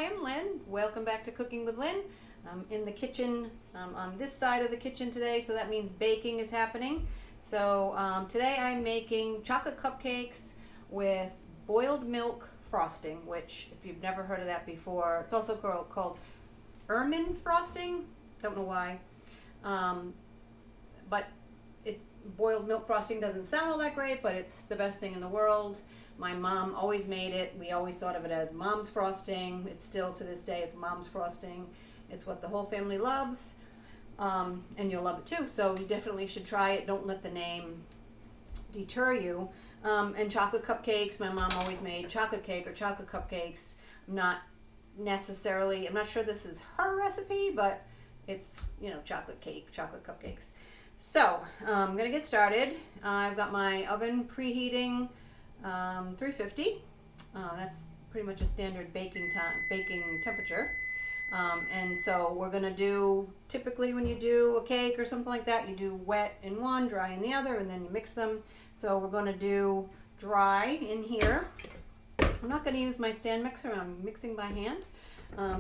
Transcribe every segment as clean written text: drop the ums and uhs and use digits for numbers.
Hi, I'm Lynn. Welcome back to Cooking with Lynn. I'm in the kitchen, on this side of the kitchen today, so that means baking is happening. So today I'm making chocolate cupcakes with boiled milk frosting, which if you've never heard of that before, it's also called ermine frosting. Don't know why. But boiled milk frosting doesn't sound all that great, but it's the best thing in the world. My mom always made it. We always thought of it as mom's frosting. It's still to this day, it's mom's frosting. It's what the whole family loves, and you'll love it too. So you definitely should try it. Don't let the name deter you. And chocolate cupcakes, my mom always made chocolate cake or chocolate cupcakes. I'm not sure this is her recipe, but it's, chocolate cake, chocolate cupcakes. So I'm going to get started. I've got my oven preheating 350. That's pretty much a standard baking temperature. And so we're going to do, typically when you do a cake or something like that, you do wet in one, dry in the other, and then you mix them. So we're going to do dry in here. I'm not going to use my stand mixer. I'm mixing by hand.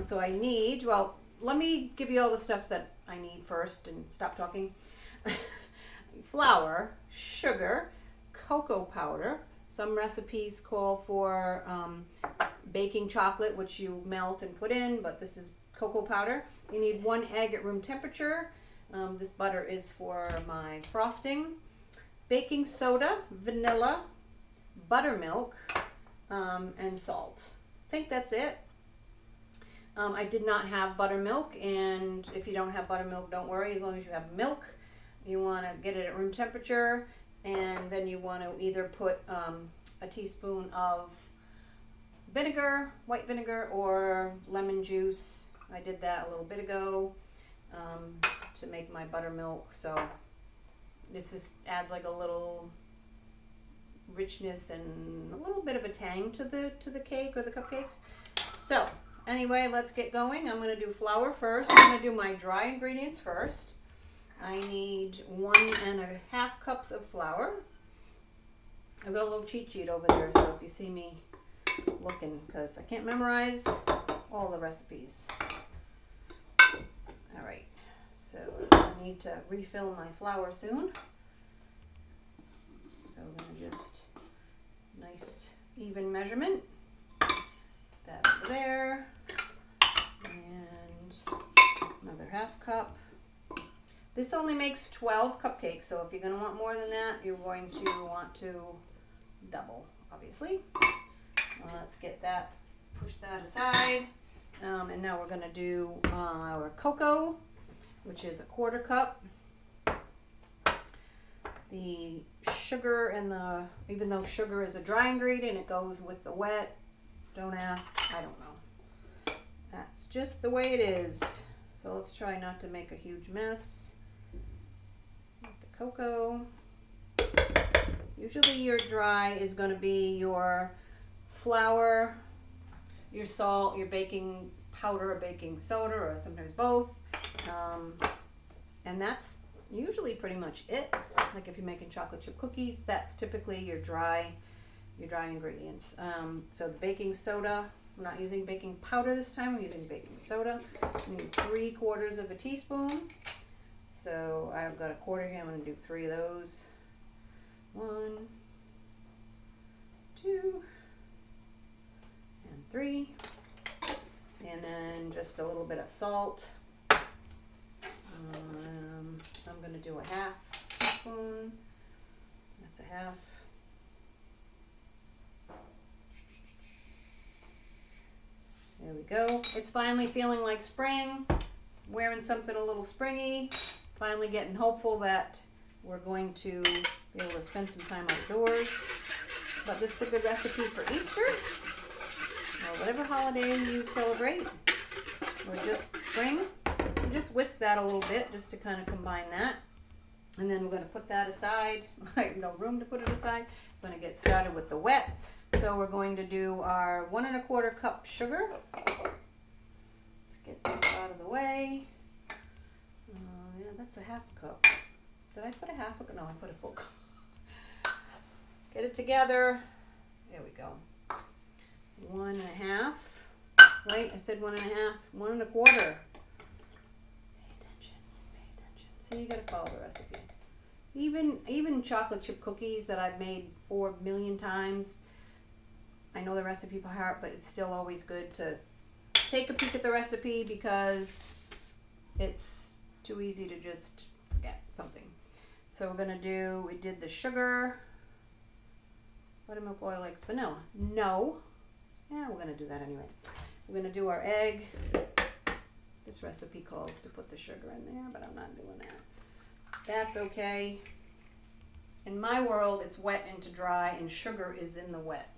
So I need, let me give you all the stuff that I need first and stop talking. Flour, sugar, cocoa powder. Some recipes call for baking chocolate, which you melt and put in, but this is cocoa powder. You need 1 egg at room temperature. This butter is for my frosting. Baking soda, vanilla, buttermilk, and salt. I think that's it. I did not have buttermilk, and if you don't have buttermilk, don't worry. As long as you have milk, you want to get it at room temperature, and then you want to either put a teaspoon of vinegar, white vinegar, or lemon juice. I did that a little bit ago to make my buttermilk. So this adds like a little richness and a little bit of a tang to the cake or the cupcakes. So anyway, let's get going. I'm going to do flour first. I'm going to do my dry ingredients first. I need 1.5 cups of flour. I've got a little cheat sheet over there, so if you see me looking, because I can't memorize all the recipes. All right, so I need to refill my flour soon. So we're going to just, nice even measurement. That over there, and another 1/2 cup. This only makes 12 cupcakes, so if you're going to want more than that, you're going to want to double, obviously. Let's get that, push that aside. And now we're going to do our cocoa, which is 1/4 cup. The sugar and even though sugar is a dry ingredient, it goes with the wet. Don't ask, I don't know. That's just the way it is. So let's try not to make a huge mess. Cocoa. Usually your dry is going to be your flour, your salt, your baking powder or baking soda, or sometimes both. And that's usually pretty much it. Like if you're making chocolate chip cookies, that's typically your dry ingredients. So the baking soda, I'm not using baking powder this time, I'm using baking soda. I need 3/4 teaspoon. So I've got 1/4 here. I'm going to do 3 of those. 1, 2, and 3. And then just a little bit of salt. I'm going to do 1/2 teaspoon. That's 1/2. There we go. It's finally feeling like spring. Wearing something a little springy. Finally getting hopeful that we're going to be able to spend some time outdoors. But this is a good recipe for Easter, or whatever holiday you celebrate, or just spring. You just whisk that a little bit just to kind of combine that. And then we're going to put that aside. I have no room to put it aside. I'm going to get started with the wet. So we're going to do our 1 1/4 cup sugar. Let's get this out of the way. Yeah, that's a 1/2 cup. Did I put a 1/2? No, I put a full cup. Get it together. There we go. 1 1/2. right? I said 1 1/2, 1 1/4. Pay attention, pay attention. So you gotta follow the recipe. Even chocolate chip cookies that I've made 4 million times, I know the recipe by heart, but it's still always good to take a peek at the recipe because it's too easy to just forget something. So we're gonna do, we did the sugar, buttermilk, oil, eggs, vanilla. No, yeah, we're gonna do that anyway. We're gonna do our egg. This recipe calls to put the sugar in there, but I'm not doing that. That's okay. In my world, it's wet into dry and sugar is in the wet.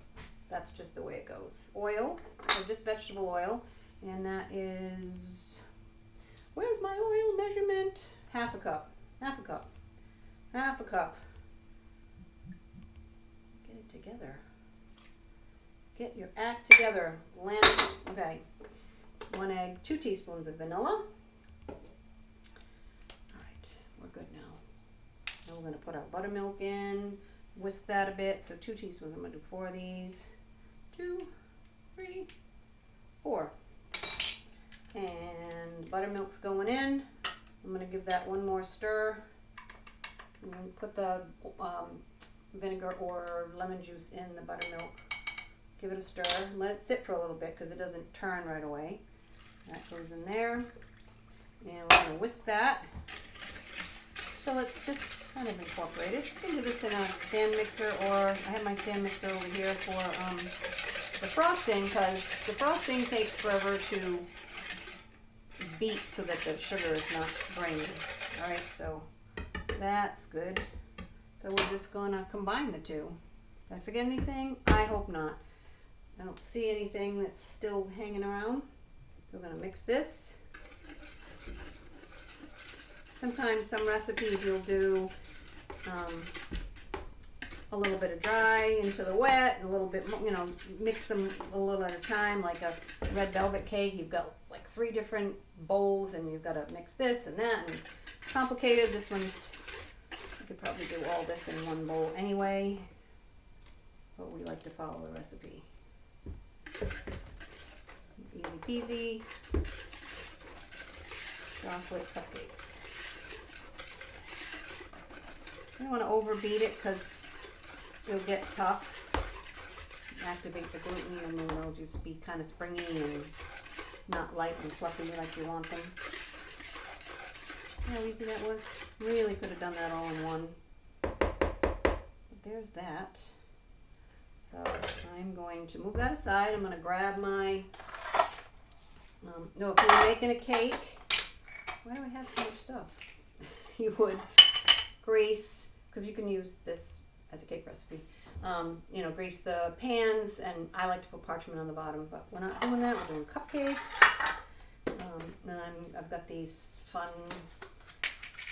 That's just the way it goes. Oil, so just vegetable oil, and that is, where's my oil measurement? Half a cup, half a cup, half a cup. Get it together. Get your act together. Land it. Okay. 1 egg, 2 teaspoons of vanilla. Alright, we're good now. Now we're going to put our buttermilk in, whisk that a bit. So 2 teaspoons, I'm going to do 4 of these. 2, 3, 4. And buttermilk's going in. I'm going to give that one more stir. I'm going to put the vinegar or lemon juice in the buttermilk. Give it a stir. Let it sit for a little bit because it doesn't turn right away. That goes in there. And we're going to whisk that till it's just kind of incorporated. You can do this in a stand mixer, or I have my stand mixer over here for the frosting, because the frosting takes forever to beat so that the sugar is not grainy. Alright, so that's good. So we're just going to combine the two. Did I forget anything? I hope not. I don't see anything that's still hanging around. We're going to mix this. Sometimes some recipes you'll do a little bit of dry into the wet, and a little bit, you know, mix them a little at a time. Like a red velvet cake, you've got like 3 different bowls and you've got to mix this and that, and complicated. This one's, you could probably do all this in one bowl anyway, but we like to follow the recipe. Easy peasy. Chocolate cupcakes. You don't want to overbeat it because it'll get tough. Activate the gluten and then they'll just be kind of springy and not light and fluffy like you want them. See how easy that was? Really could have done that all in one. But there's that. So I'm going to move that aside. I'm going to grab my, no, if you were making a cake, why do I have so much stuff? You would grease, because you can use this as a cake recipe. You know, grease the pans, and I like to put parchment on the bottom, but we're not doing that. We're doing cupcakes. And I've got these fun,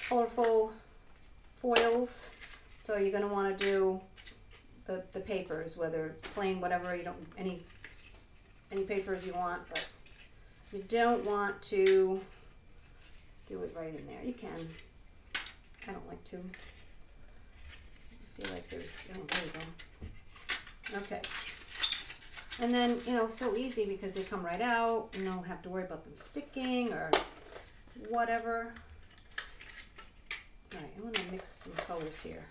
colorful foils. So you're going to want to do the papers, whether plain, whatever, you don't, any papers you want, but you don't want to do it right in there. You can. I don't like to. I feel like there's, oh, there you go. Okay. And then, you know, so easy because they come right out. You don't have to worry about them sticking or whatever. All right, I'm going to mix some colors here.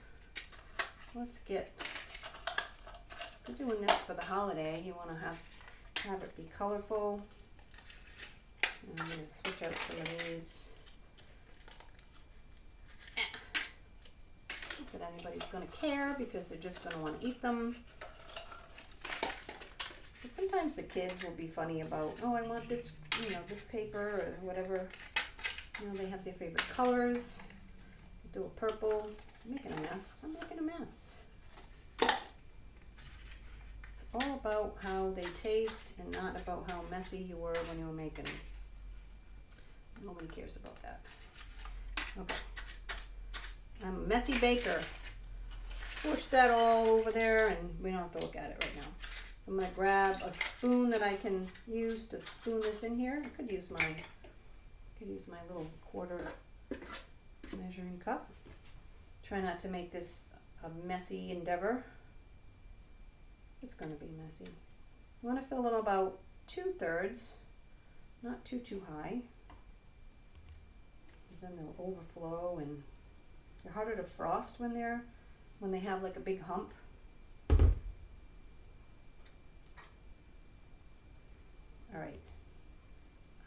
Let's get, if you're doing this for the holiday, you want to have it be colorful. And I'm going to switch out some of these. Not that anybody's going to care because they're just going to want to eat them. But sometimes the kids will be funny about, oh, I want this, you know, this paper or whatever. You know, they have their favorite colors. Do a purple. I'm making a mess. I'm making a mess. It's all about how they taste and not about how messy you were when you were making them. Nobody cares about that. Okay. I'm a messy baker. Swoosh that all over there, and we don't have to look at it right now. So I'm going to grab a spoon that I can use to spoon this in here. I could use my little quarter measuring cup. Try not to make this a messy endeavor. It's going to be messy. I want to fill them about 2/3. not too high, then they'll overflow, and they're harder to frost when they have like a big hump. All right,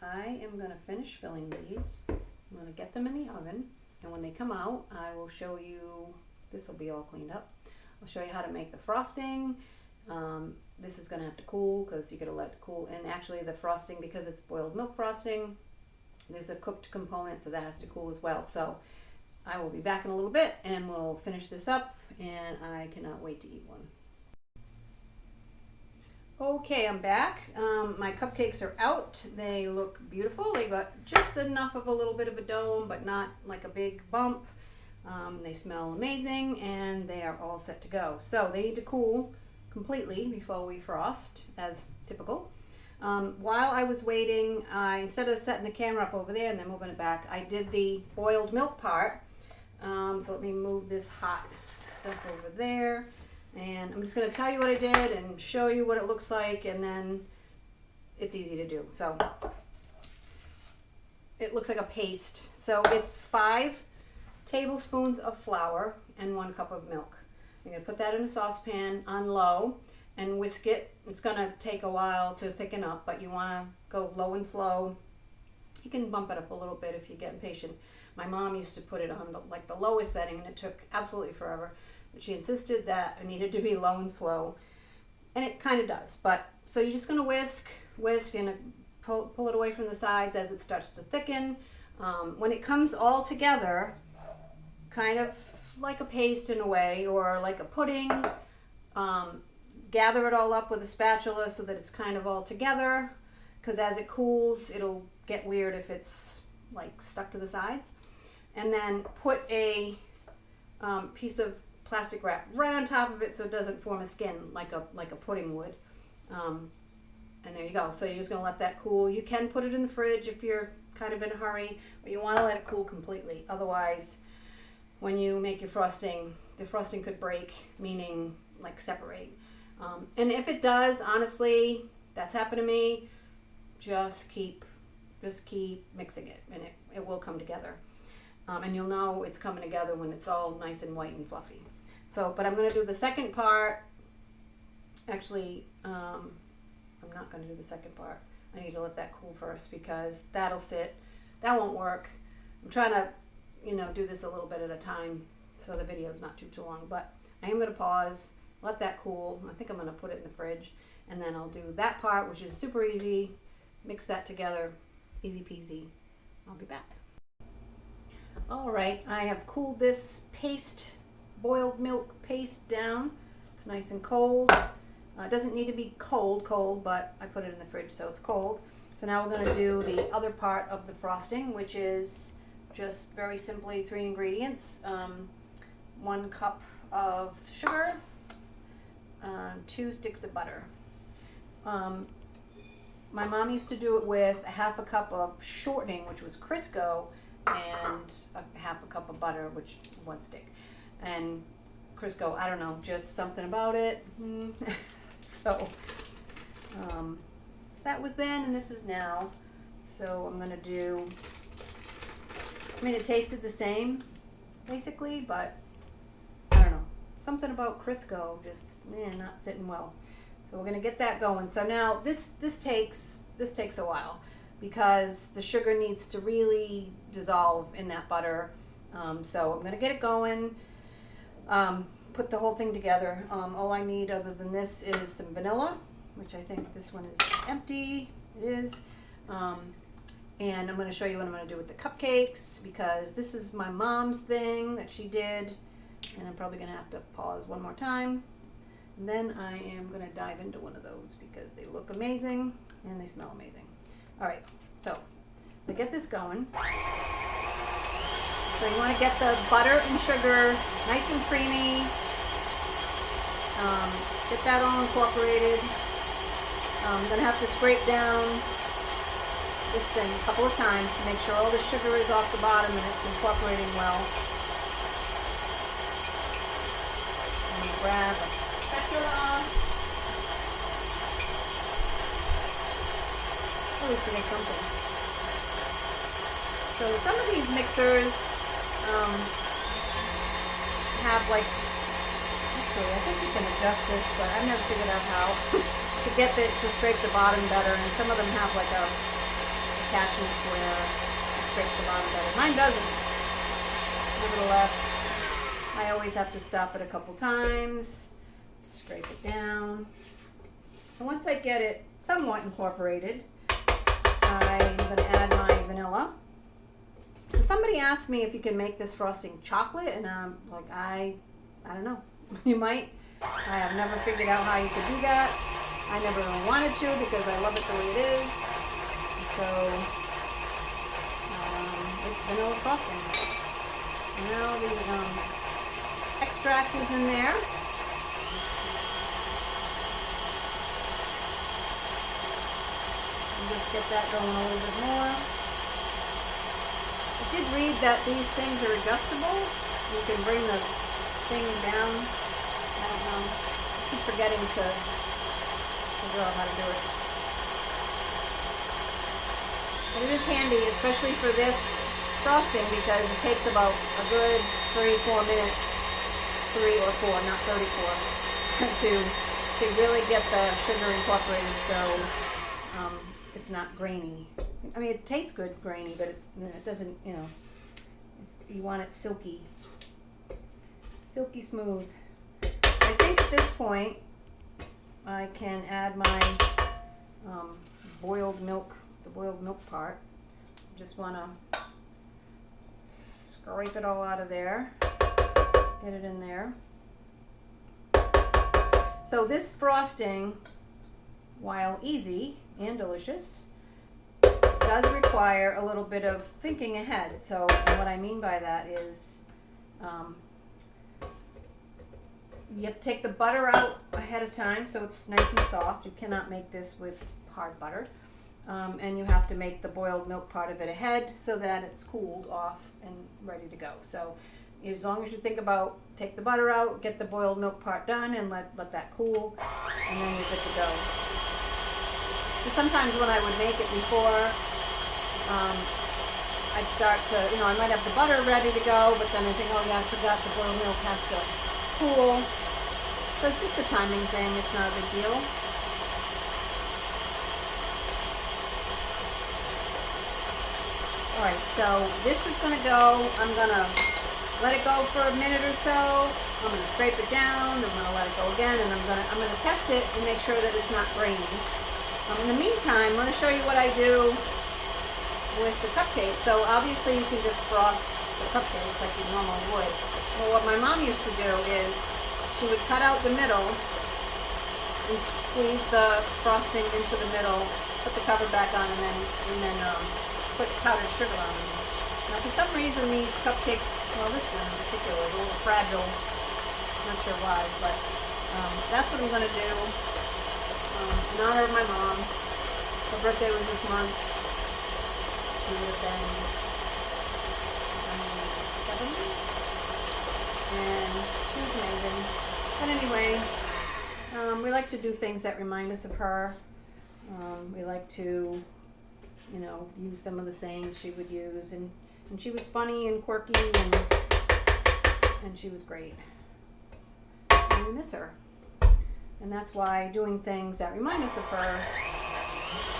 I am going to finish filling these. I'm going to get them in the oven, and when they come out, I will show you, this will be all cleaned up. I'll show you how to make the frosting. This is going to have to cool because you got to let it cool. And actually the frosting, because it's boiled milk frosting, there's a cooked component, so that has to cool as well. So I will be back in a little bit and we'll finish this up, and I cannot wait to eat one. Okay, I'm back. My cupcakes are out. They look beautiful. They got just enough of a little bit of a dome, but not like a big bump. They smell amazing, and they are all set to go. So they need to cool completely before we frost, as typical. While I was waiting, instead of setting the camera up over there and then moving it back, I did the boiled milk part. So let me move this hot stuff over there. And I'm just going to tell you what I did and show you what it looks like, and then it's easy to do. So it looks like a paste. So it's 5 tablespoons of flour and 1 cup of milk. You're going to put that in a saucepan on low and whisk it. It's going to take a while to thicken up, but you want to go low and slow. You can bump it up a little bit if you get impatient. My mom used to put it on the lowest setting, and it took absolutely forever. But she insisted that it needed to be low and slow, and it kind of does. But so you're just going to whisk, and pull it away from the sides as it starts to thicken. When it comes all together, kind of like a paste in a way, or like a pudding, gather it all up with a spatula so that it's kind of all together, because as it cools, it'll get weird if it's like stuck to the sides. And then put a piece of plastic wrap right on top of it so it doesn't form a skin like a pudding would. And there you go. So you're just going to let that cool. You can put it in the fridge if you're kind of in a hurry, but you want to let it cool completely. Otherwise, when you make your frosting, the frosting could break, meaning like separate. And if it does, honestly, that's happened to me, just keep mixing it, and it will come together. And you'll know it's coming together when it's all nice and white and fluffy. So, but I'm going to do the second part. Actually, I'm not going to do the second part. I need to let that cool first, because that'll sit. That won't work. I'm trying to, do this a little bit at a time so the video is not too long. But I am going to pause, let that cool. I think I'm going to put it in the fridge, and then I'll do that part, which is super easy. Mix that together, easy peasy. I'll be back. All right, I have cooled this paste, boiled milk paste down. It's nice and cold. It doesn't need to be cold, but I put it in the fridge so it's cold. So now we're going to do the other part of the frosting, which is just very simply 3 ingredients. 1 cup of sugar, 2 sticks of butter. My mom used to do it with 1/2 cup of shortening, which was Crisco, and 1/2 cup of butter, which 1 stick. And Crisco, I don't know, just something about it. So that was then, and this is now. So I'm gonna do, it tasted the same basically, but I don't know, something about Crisco just not sitting well. So we're gonna get that going. So now this takes a while, because the sugar needs to really dissolve in that butter. So I'm gonna get it going, put the whole thing together. All I need other than this is some vanilla, which I think this one is empty. It is. And I'm going to show you what I'm going to do with the cupcakes, because this is my mom's thing that she did, and I'm probably going to have to pause one more time. And then I am going to dive into one of those, because they look amazing and they smell amazing. All right, so to get this going, so you want to get the butter and sugar nice and creamy. Get that all incorporated. I'm going to have to scrape down this thing a couple of times to make sure all the sugar is off the bottom and it's incorporating well. And grab a spatula. always forget something. So some of these mixers have like, actually I think you can adjust this, but I've never figured out how to get it to scrape the bottom better, and some of them have like a attachment where it scrapes the bottom better. Mine doesn't. Nevertheless, I always have to stop it a couple times, scrape it down. And once I get it somewhat incorporated, I'm going to add my vanilla. Somebody asked me if you can make this frosting chocolate, and I'm like, I don't know. You might. I have never figured out how you could do that. I never really wanted to because I love it the way it is. So it's vanilla frosting. Now the extract is in there. And just get that going a little bit more. I did read that these things are adjustable. You can bring the thing down. I don't know. I keep forgetting to figure out how to do it. But it is handy, especially for this frosting, because it takes about a good 3-4 minutes, 3 or 4, not 34, to really get the sugar incorporated so it's not grainy. I mean, it tastes good grainy, but it doesn't, you know, you want it silky smooth. I think at this point I can add my boiled milk, the boiled milk part. Just want to scrape it all out of there, get it in there. So this frosting, while easy and delicious, does require a little bit of thinking ahead. So what I mean by that is you have to take the butter out ahead of time so it's nice and soft. You cannot make this with hard butter. And you have to make the boiled milk part of it ahead so that it's cooled off and ready to go. So as long as you think about, take the butter out, get the boiled milk part done, and let that cool, and then you're good to go. And sometimes when I would make it before, I'd start to, you know, I might have the butter ready to go, but then I think, oh yeah, I forgot the boiled milk has to cool. So it's just a timing thing, it's not a big deal. Alright, so this is going to go, I'm going to let it go for a minute or so. I'm going to scrape it down, I'm going to let it go again, and I'm going to test it and make sure that it's not grainy. In the meantime, I'm going to show you what I do with the cupcakes. So obviously you can just frost the cupcakes like you normally would. Well, what my mom used to do is she would cut out the middle and squeeze the frosting into the middle, put the cover back on, and then put powdered sugar on them. Now for some reason these cupcakes, well this one in particular is a little fragile, not sure why, but that's what I'm going to do in honor of my mom. Her birthday was this month. She would have been 70, and she was amazing. But anyway, we like to do things that remind us of her. We like to, you know, use some of the sayings she would use, and she was funny and quirky, and she was great. And we miss her. And that's why doing things that remind us of her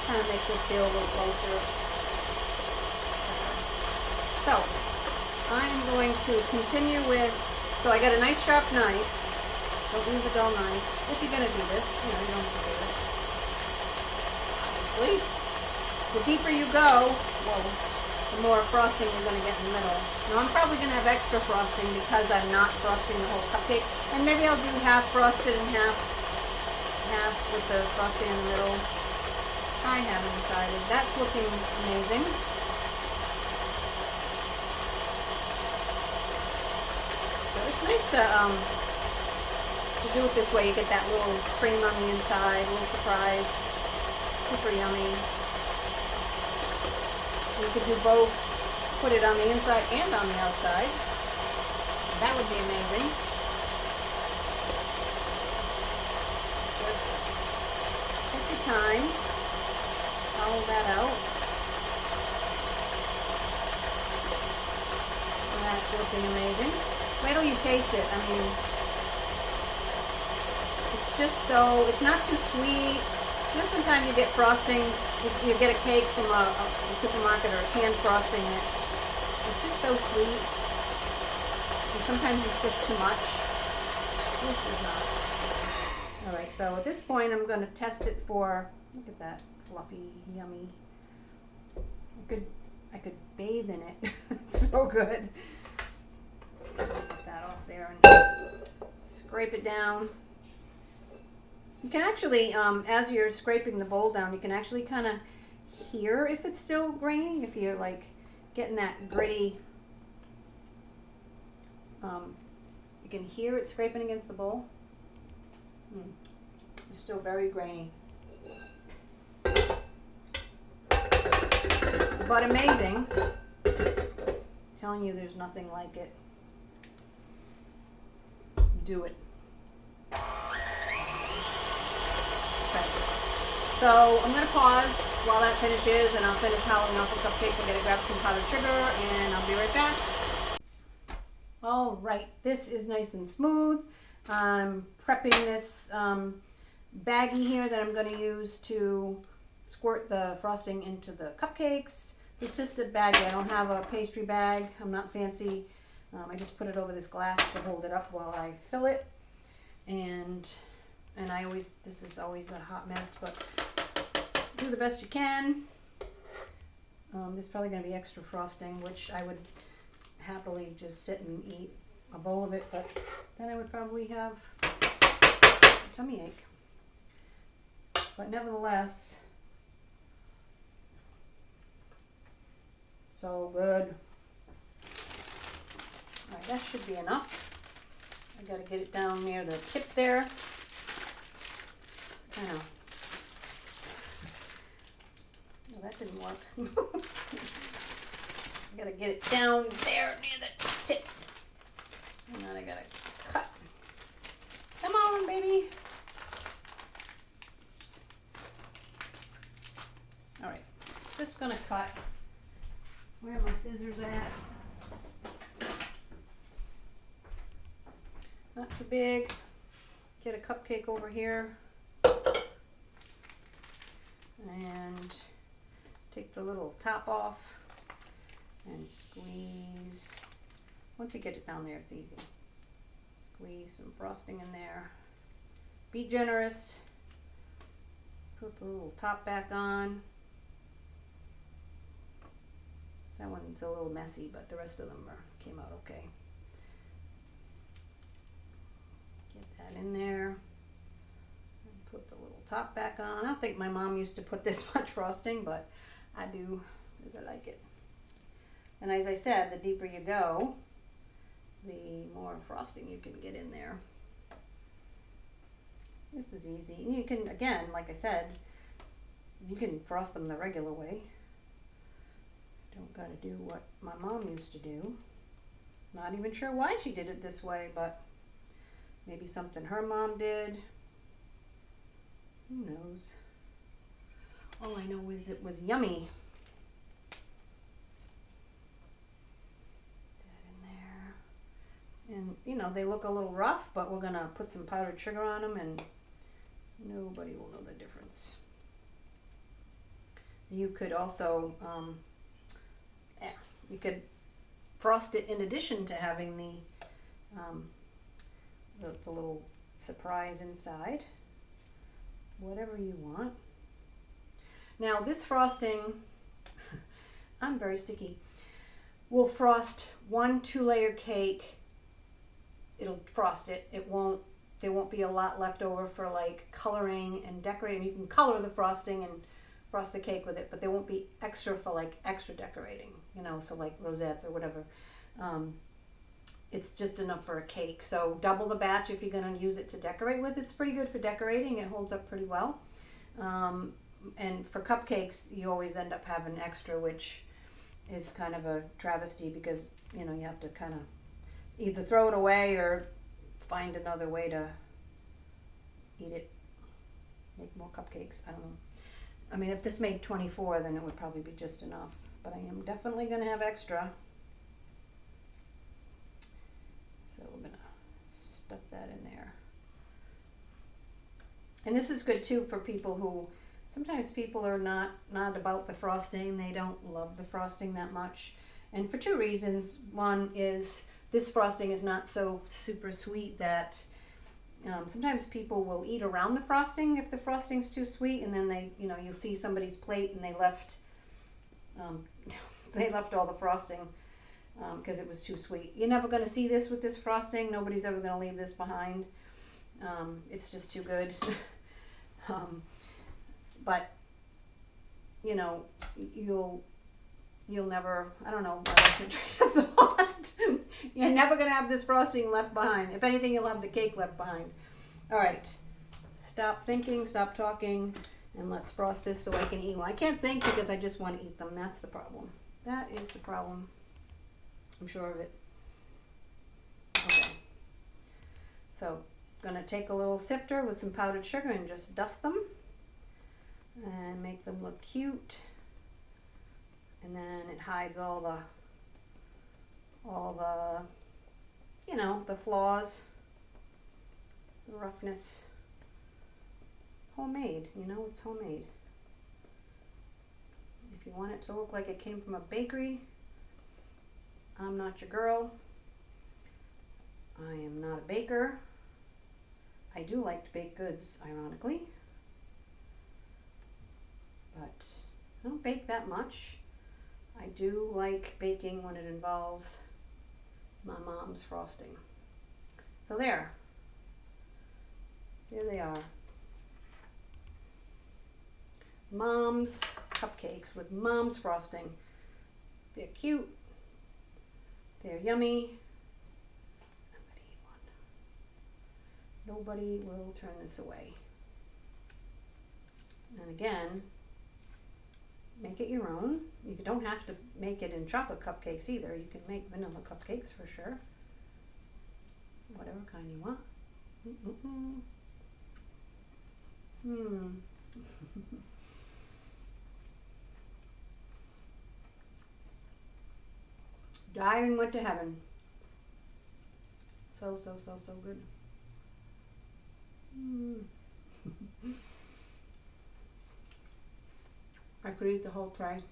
kind of makes us feel a little closer. So, I'm going to continue with, so I got a nice sharp knife. Don't use a dull knife. If you're going to do this, you know, you don't have to do this. Obviously. The deeper you go, well, the more frosting you're going to get in the middle. Now I'm probably going to have extra frosting because I'm not frosting the whole cupcake. And maybe I'll do half frosted and half with the frosting in the middle. I haven't decided. That's looking amazing. So it's nice to do it this way. You get that little cream on the inside, a little surprise. Super yummy. You could do both, put it on the inside and on the outside. That would be amazing. Just take your time, follow that out. something amazing. Wait till you taste it. I mean, it's just so, it's not too sweet. You know, sometimes you get frosting, you get a cake from a supermarket or a canned frosting, and it's just so sweet. And sometimes it's just too much. This is not. All right, so at this point, I'm going to test it for, look at that, fluffy, yummy. I could bathe in it. It's so good. Get that off there and scrape it down. You can actually, as you're scraping the bowl down, you can actually kind of hear if it's still grainy, if you're like getting that gritty. You can hear it scraping against the bowl. It's still very grainy. But amazing. I'm telling you, there's nothing like it. Do it. Okay. So I'm going to pause while that finishes, and I'll finish hollowing off the cupcakes. I'm going to grab some powdered sugar, and I'll be right back. All right, this is nice and smooth. I'm prepping this baggie here that I'm going to use to squirt the frosting into the cupcakes. So it's just a baggie. I don't have a pastry bag. I'm not fancy. I just put it over this glass to hold it up while I fill it. And I always, this is always a hot mess, but do the best you can. There's probably going to be extra frosting, which I would happily just sit and eat a bowl of it, but then I would probably have a tummy ache. But nevertheless, so good. All right, that should be enough. I got to get it down near the tip there. Kind of. No, that didn't work. I got to get it down there near the tip. And then I got to cut. Come on, baby. All right, just going to cut. Where are my scissors at? Not too big. Get a cupcake over here. And take the little top off and squeeze. Once you get it down there, it's easy. Squeeze some frosting in there. Be generous. Put the little top back on. That one's a little messy, but the rest of them came out okay. Get that in there. And put the little top back on. I don't think my mom used to put this much frosting, but I do because I like it. And as I said, the deeper you go, the more frosting you can get in there. This is easy. And you can, again, like I said, you can frost them the regular way. Don't got to do what my mom used to do. Not even sure why she did it this way, but maybe something her mom did. Who knows? All I know is it was yummy. That in there. And, you know, they look a little rough, but we're going to put some powdered sugar on them, and nobody will know the difference. You could also... you could frost it in addition to having the little surprise inside. Whatever you want. Now this frosting, I'm very sticky, will frost 1 2-layer cake. It'll frost it. There won't be a lot left over for like coloring and decorating. You can color the frosting and frost the cake with it, but there won't be extra for like extra decorating, you know, so like rosettes or whatever. It's just enough for a cake. So double the batch if you're going to use it to decorate with. It's pretty good for decorating. It holds up pretty well. And for cupcakes, you always end up having extra, which is kind of a travesty because, you know, you have to kind of either throw it away or find another way to eat it. Make more cupcakes. I don't know. I mean, if this made 24, then it would probably be just enough. But I am definitely going to have extra. And this is good too for people who, sometimes people are not about the frosting. They don't love the frosting that much. And for two reasons. One is this frosting is not so super sweet that sometimes people will eat around the frosting if the frosting's too sweet, and then they, you'll see somebody's plate and they left all the frosting because it was too sweet. You're never going to see this with this frosting. Nobody's ever going to leave this behind. It's just too good. But you'll never, I don't know, you're never going to have this frosting left behind. If anything, you'll have the cake left behind. All right, stop thinking, stop talking, and let's frost this so I can eat one. I can't think because I just want to eat them. That's the problem. That is the problem. I'm sure of it. Okay. So, I'm going to take a little sifter with some powdered sugar and just dust them and make them look cute. And then it hides all the the flaws, the roughness. Homemade, it's homemade. If you want it to look like it came from a bakery, I'm not your girl. I am not a baker. I do like baked goods, ironically, but I don't bake that much. I do like baking when it involves my mom's frosting. So there they are. Mom's cupcakes with mom's frosting. They're cute. They're yummy. I'm gonna eat one. Nobody will turn this away. And again, make it your own. You don't have to make it in chocolate cupcakes either. You can make vanilla cupcakes for sure. Whatever kind you want. Died and went to heaven. So good. I could eat the whole tray.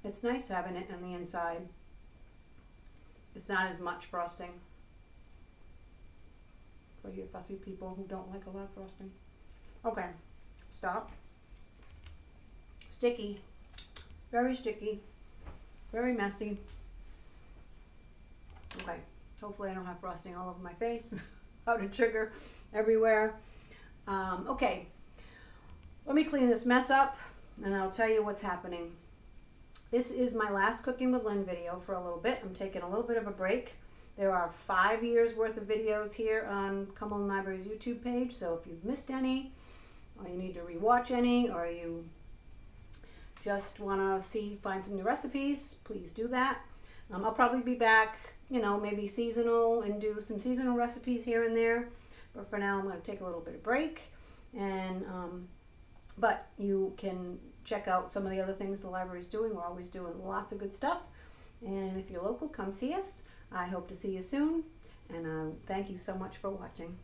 It's nice having it on the inside. It's not as much frosting for you fussy people who don't like a lot of frosting. Okay, stop. Sticky. Very sticky. Very messy. Okay, hopefully I don't have frosting all over my face. Powdered sugar everywhere. Okay, let me clean this mess up and I'll tell you what's happening. This is my last Cooking with Lynn video for a little bit. I'm taking a little bit of a break. There are 5 years worth of videos here on Cumberland Library's YouTube page, so if you've missed any, or you need to rewatch any, or you just want to find some new recipes, please do that. I'll probably be back, maybe seasonal, and do some seasonal recipes here and there. But for now, I'm going to take a little bit of break. And but you can check out some of the other things the library's doing. We're always doing lots of good stuff. And if you're local, come see us. I hope to see you soon. And thank you so much for watching.